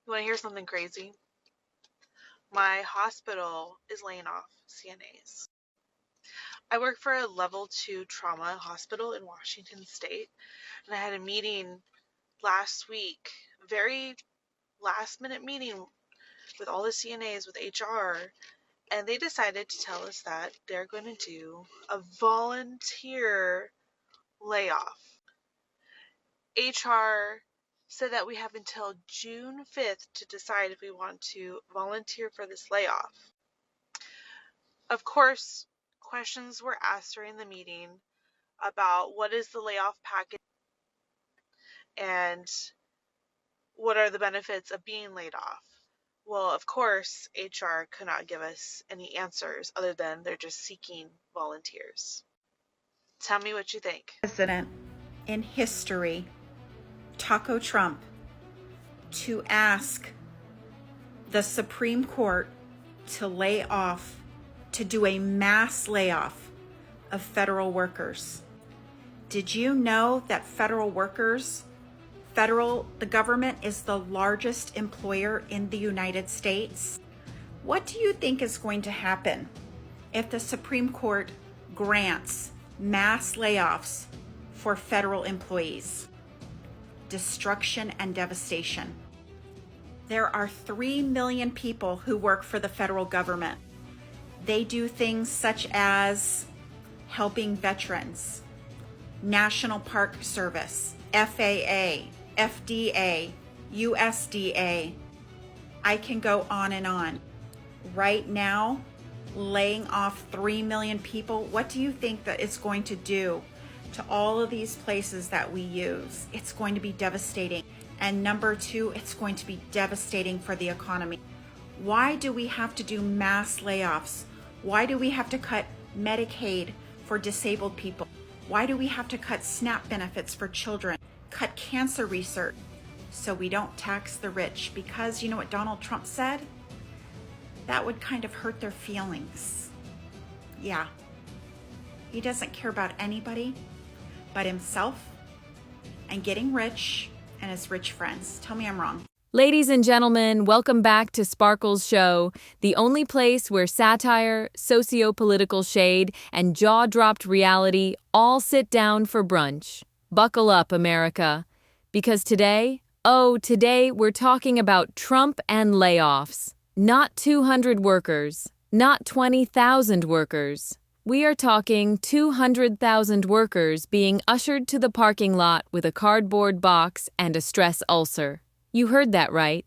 You want to hear something crazy? My hospital is laying off CNAs. I work for a level 2 trauma hospital in Washington State, and I had a meeting last week, very last minute meeting with all the CNAs with HR, and they decided to tell us that they're going to do a volunteer layoff. HR said that we have until June 5th to decide if we want to volunteer for this layoff. Of course, questions were asked during the meeting about what is the layoff package and what are the benefits of being laid off. Well, of course, HR could not give us any answers other than they're just seeking volunteers. Tell me what you think. President in history, Taco Trump, to ask the Supreme Court to lay off, to do a mass layoff of federal workers. Did you know that the government is the largest employer in the United States? What do you think is going to happen if the Supreme Court grants mass layoffs for federal employees? Destruction and devastation. There are 3 million people who work for the federal government. They do things such as helping veterans, National Park Service, FAA, FDA, USDA. I can go on and on. Right now, laying off 3 million people, what do you think that it's going to do to all of these places that we use? It's going to be devastating. And number 2, it's going to be devastating for the economy. Why do we have to do mass layoffs? Why do we have to cut Medicaid for disabled people? Why do we have to cut SNAP benefits for children? Cut cancer research so we don't tax the rich? Because you know what Donald Trump said? That would kind of hurt their feelings. Yeah. He doesn't care about anybody but himself and getting rich and his rich friends. Tell me I'm wrong. Ladies and gentlemen, welcome back to Sparkle's show, the only place where satire, socio-political shade, and jaw-dropped reality all sit down for brunch. Buckle up, America, because today we're talking about Trump and layoffs. Not 200 workers, not 20,000 workers. We are talking 200,000 workers being ushered to the parking lot with a cardboard box and a stress ulcer. You heard that right.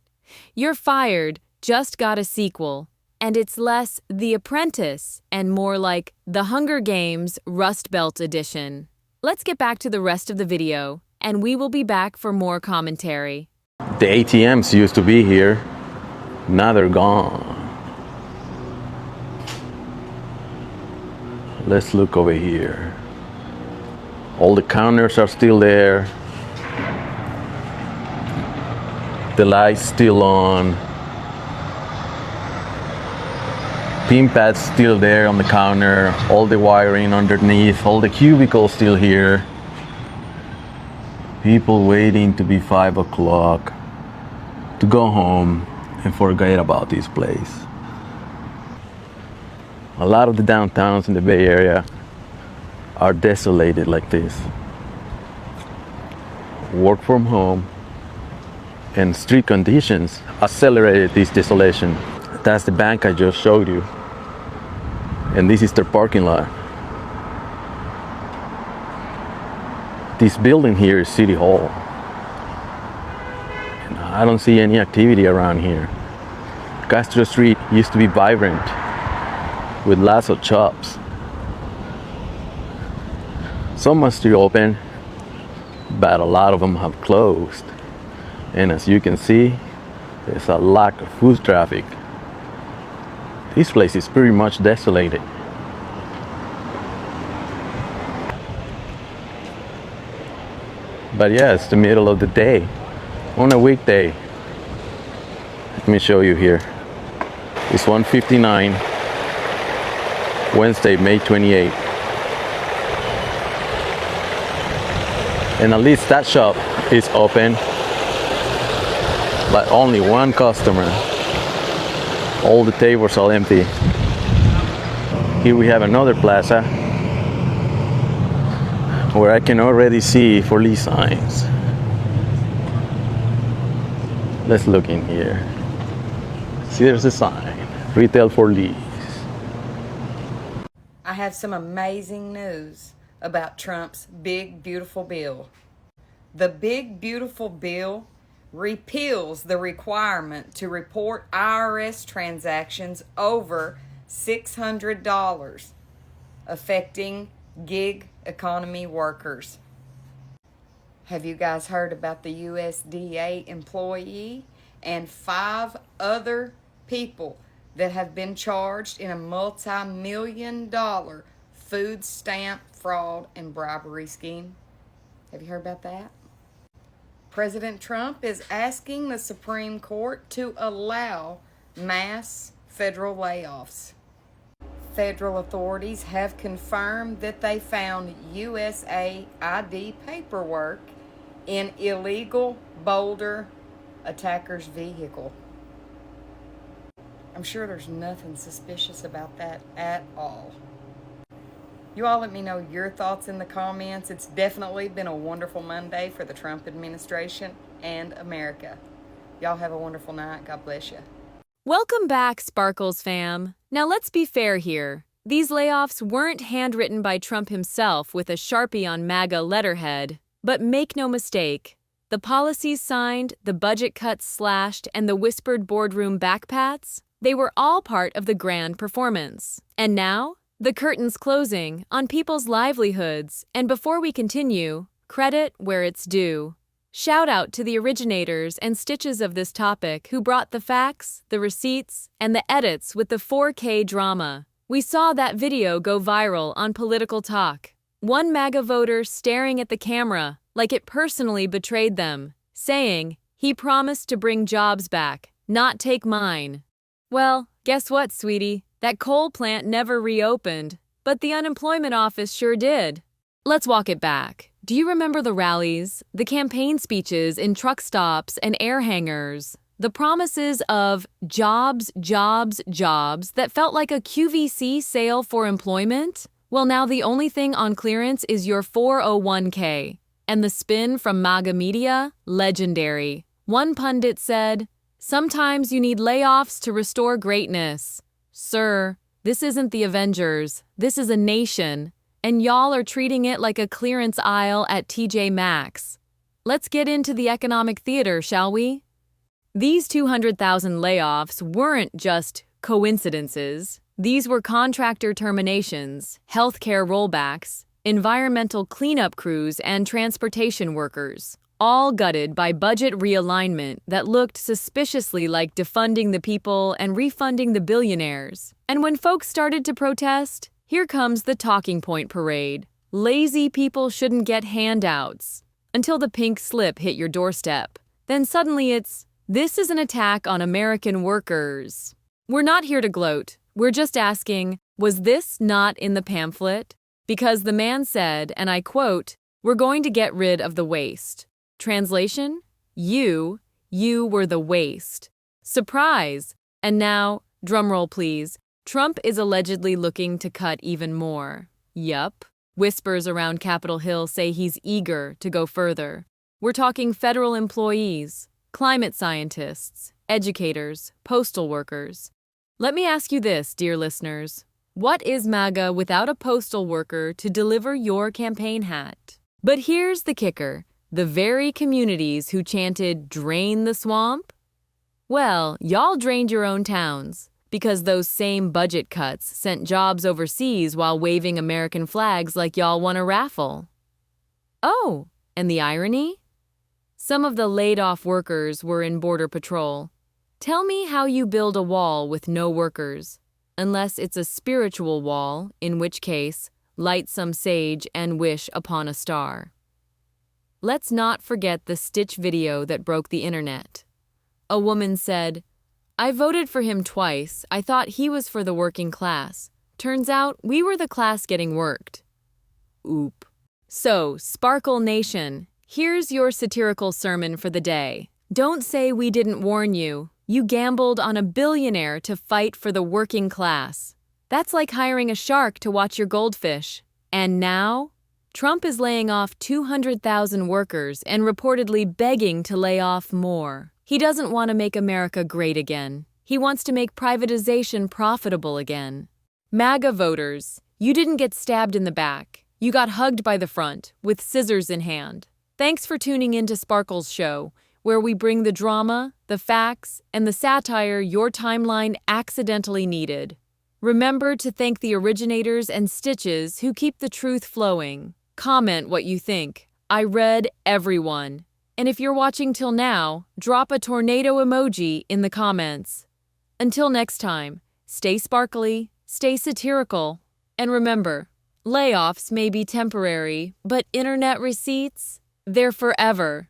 You're Fired just got a sequel, and it's less The Apprentice and more like The Hunger Games Rust Belt Edition. Let's get back to the rest of the video, and we will be back for more commentary. The ATMs used to be here. Now they're gone. Let's look over here. All the counters are still there. The light's still on. Pin pad's still there on the counter. All the wiring underneath. All the cubicles still here. People waiting to be 5 o'clock to go home and forget about this place. A lot of the downtowns in the Bay Area are desolated like this. Work from home and street conditions accelerated this desolation. That's the bank I just showed you. And this is their parking lot. This building here is City Hall. And I don't see any activity around here. Castro Street used to be vibrant with lots of shops. Some are still open, but a lot of them have closed. And as you can see, there's a lack of foot traffic. This place is pretty much desolated. But yeah, it's the middle of the day on a weekday. Let me show you here. It's 1:59, Wednesday, May 28th. And at least that shop is open. But only one customer. All the tables are empty. Here we have another plaza where I can already see for lease signs. Let's look in here. See, there's a sign, retail for lease. I have some amazing news about Trump's big, beautiful bill. The big, beautiful bill repeals the requirement to report IRS transactions over $600, affecting gig economy workers. Have you guys heard about the USDA employee and 5 other people that have been charged in a multi-million-dollar food stamp fraud and bribery scheme? Have you heard about that? President Trump is asking the Supreme Court to allow mass federal layoffs. Federal authorities have confirmed that they found USAID paperwork in illegal Boulder attacker's vehicle. I'm sure there's nothing suspicious about that at all. You all let me know your thoughts in the comments. It's definitely been a wonderful Monday for the Trump administration and America. Y'all have a wonderful night. God bless you. Welcome back, Sparkles fam. Now let's be fair here. These layoffs weren't handwritten by Trump himself with a Sharpie on MAGA letterhead. But make no mistake, the policies signed, the budget cuts slashed, and the whispered boardroom backpats, they were all part of the grand performance. And now, the curtain's closing on people's livelihoods. And before we continue, credit where it's due. Shout out to the originators and stitches of this topic who brought the facts, the receipts, and the edits with the 4K drama. We saw that video go viral on Political Talk. One MAGA voter staring at the camera like it personally betrayed them, saying, "He promised to bring jobs back, not take mine." Well, guess what, sweetie? That coal plant never reopened, but the unemployment office sure did. Let's walk it back. Do you remember the rallies, the campaign speeches in truck stops and air hangars, the promises of jobs, jobs, jobs that felt like a QVC sale for employment? Well, now the only thing on clearance is your 401k. And the spin from MAGA media? Legendary. One pundit said, "Sometimes you need layoffs to restore greatness." Sir, this isn't the Avengers. This is a nation. And y'all are treating it like a clearance aisle at TJ Maxx. Let's get into the economic theater, shall we? These 200,000 layoffs weren't just coincidences. These were contractor terminations, healthcare rollbacks, environmental cleanup crews, and transportation workers, all gutted by budget realignment that looked suspiciously like defunding the people and refunding the billionaires. And when folks started to protest, here comes the talking point parade. Lazy people shouldn't get handouts. Until the pink slip hit your doorstep. Then suddenly it's, "This is an attack on American workers." We're not here to gloat. We're just asking, was this not in the pamphlet? Because the man said, and I quote, "We're going to get rid of the waste." Translation? You were the waste. Surprise! And now, drumroll please, Trump is allegedly looking to cut even more. Yup. Whispers around Capitol Hill say he's eager to go further. We're talking federal employees, climate scientists, educators, postal workers. Let me ask you this, dear listeners. What is MAGA without a postal worker to deliver your campaign hat? But here's the kicker. The very communities who chanted, "Drain the swamp"? Well, y'all drained your own towns, because those same budget cuts sent jobs overseas while waving American flags like y'all won a raffle. Oh, and the irony? Some of the laid-off workers were in Border Patrol. Tell me how you build a wall with no workers, unless it's a spiritual wall, in which case, light some sage and wish upon a star. Let's not forget the Stitch video that broke the internet. A woman said, "I voted for him twice. I thought he was for the working class. Turns out we were the class getting worked." Oop. So, Sparkle Nation, here's your satirical sermon for the day. Don't say we didn't warn you. You gambled on a billionaire to fight for the working class. That's like hiring a shark to watch your goldfish. And now? Trump is laying off 200,000 workers and reportedly begging to lay off more. He doesn't want to make America great again. He wants to make privatization profitable again. MAGA voters, you didn't get stabbed in the back. You got hugged by the front, with scissors in hand. Thanks for tuning in to Sparkle's show, where we bring the drama, the facts, and the satire your timeline accidentally needed. Remember to thank the originators and stitches who keep the truth flowing. Comment what you think. I read everyone. And if you're watching till now, drop a tornado emoji in the comments. Until next time, stay sparkly, stay satirical, and remember, layoffs may be temporary, but internet receipts, they're forever.